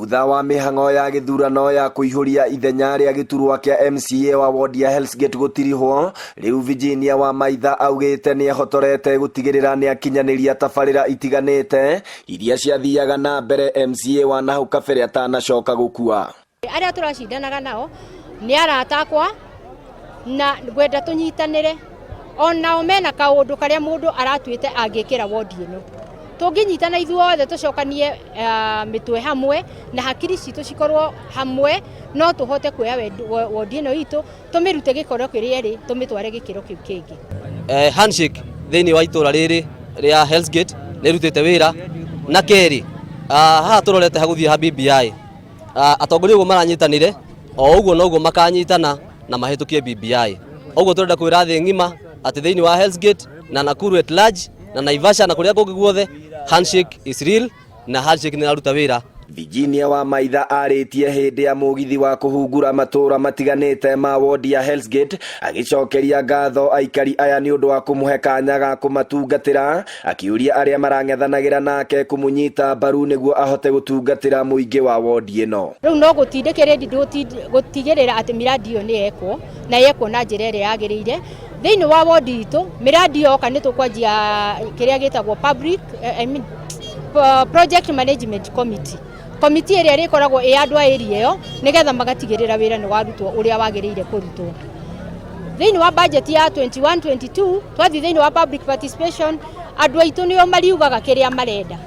thutha wa mihango ya githurano ya kuihuria ithenya ria giturwa kia MCA wa ward ya Hell's Gate gutirihwo, riu Virginia wa Maitha augite ni ahotorete gutigirira ni akinyaniria tabarira itiganite iria ciathiaga na mbere MCA wa nahau kabere atanacoka gukua. Aria turacindanaga nao ni aratakwa na gwenda tunyitanire ona omena kaundu karia mundu aratuite angikira ward ino tunginyitana ithuothe tucokanie mitwe hamwe na hakiri citu cikorwo hamwe no tuhote kuoya ward ino itu tumirute gikoro kiria ri tumitware gikiro kiu kingi. Handshake thini wa itura riri ria Hell's Gate ni rutite wira na keri ha turorete haguthie ha BBI atongoria ugo maranyitanire o uguo no uguo makanyitana na mahitukie BBI uguo turenda kwira thi ngima ati thini wa Hell's Gate na Nakuru at large na Naivasha na kuria kungi guothe handshake is real na handshake ni aruta wira. Virginia wa Maitha aritie hindi ya mugithi wa kuhungura matura matiganite ma ward ya Hell's Gate agicokeria ngatho aikari aya ni undu wa kumuhe kanya ga kumatungatira akiuria aria marang'ethanagira nake kumunyita mbaru niguo ahote gutungatira muingi wa ward ino. Riu no gutindikire gutigirira ati miradi iyo ni ekwo na yekwo na njira iria yagirire thini wa ward itu. Miradi yoka ni tukwanjia kiria gitagwo public project management committee area rikoragwo andu a area yo nigetha magatigirira wira ni warutwo uria wagirire kurutwo. Thini wa budget ya 21-22 twathi thini wa public participation andu aitu nio mariugaga kiria marenda.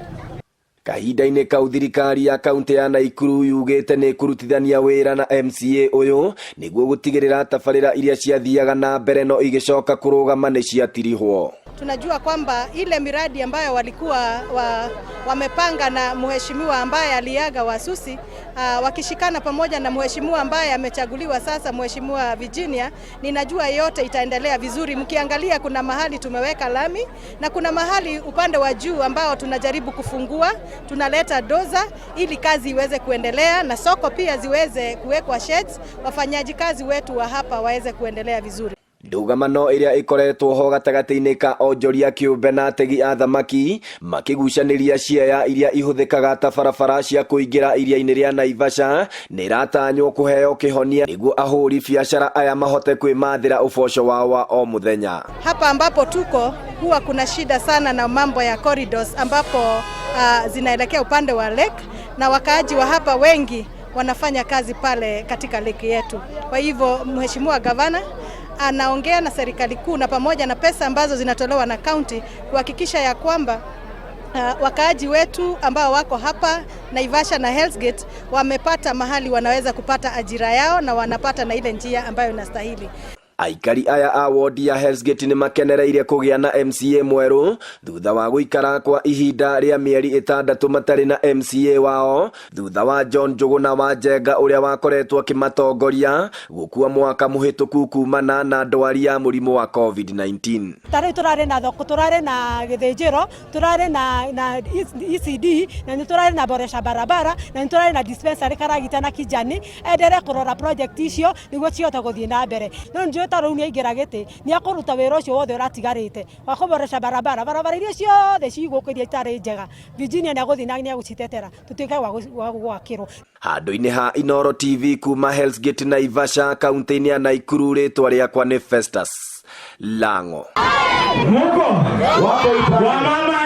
Kahinda-ini kau thirikari ya kaunti ya Naikuru yugite ni kurutithania wira na MCA uyu niguo gutigirira tabarira iria ciathiaga na mbere no igicoka kurugama ni ciatirihwo. Tunajua kwamba ile miradi ambayo walikuwa wamepanga na mheshimiwa ambaye aliaga Wasusi wakishikana pamoja na mheshimiwa ambaye amechaguliwa sasa, mheshimiwa Virginia, ninajua yote itaendelea vizuri. Mkiangalia kuna mahali tumeweka lami na kuna mahali upande wa juu ambao tunajaribu kufungua, tunaleta doza ili kazi iweze kuendelea na soko pia ziweze kuwekwa sheds, wafanyaji kazi wetu wa hapa waweze kuendelea vizuri. Ndugamano iria ikoretwo ho gatagati-ini ka onjoria kiumbe na ategi a thamaki makigucaniria ciaya iria ihuthikaga ta barabara cia kuingira iria-ini ria Naivasha ni iratanywo kuheo kihonia niguo ahuri biashara aya mahote kwimathira uboco wao wa o muthenya. Hapa ambapo tuko huwa kuna shida sana na mambo ya corridors ambapo zinaelekea upande wa lake na wakaaji wa hapa wengi wanafanya kazi pale katika lake yetu. Kwa hivyo mheshimiwa gavana anaongea na serikali kuu na pamoja na pesa ambazo zinatolewa na county kuhakikisha ya kwamba wakaaji wetu ambao wako hapa Naivasha na Hell's Gate wamepata mahali wanaweza kupata ajira yao na wanapata na ile njia ambayo inastahili. Aikari aya a ward ya Hell's Gate ni makenereire kugia na MCA mweru thutha wa guikara kwa ihinda ria mieri 6 matari na MCA wao thutha wa John Njuguna wa Njenga uria wakoretwo kimatongoria gukua mwaka muhituku kumana na ndwari ya murimu wa COVID-19. Tare turare na thoko, turare na githinjiro, turare na ECD na ni turare na boresha barabara na ni turare na dispensary karagita na kijani endere kurora project icio niguo ciota guthie na mbere. No taruni aigiragete ni akuruta wira ucio wothe uratigarite wa kuboresha barabara iria ciothe cigukiria itari njega. Virginia ni aguthii na ni agucitetera tutuike wa gwakirwo. Handu-ini ha Inoro TV kuma Hell's Gate Naivasha kaunti-ini ya Naikuru ritwa riakwa ni Festus Lango. Muko wa mama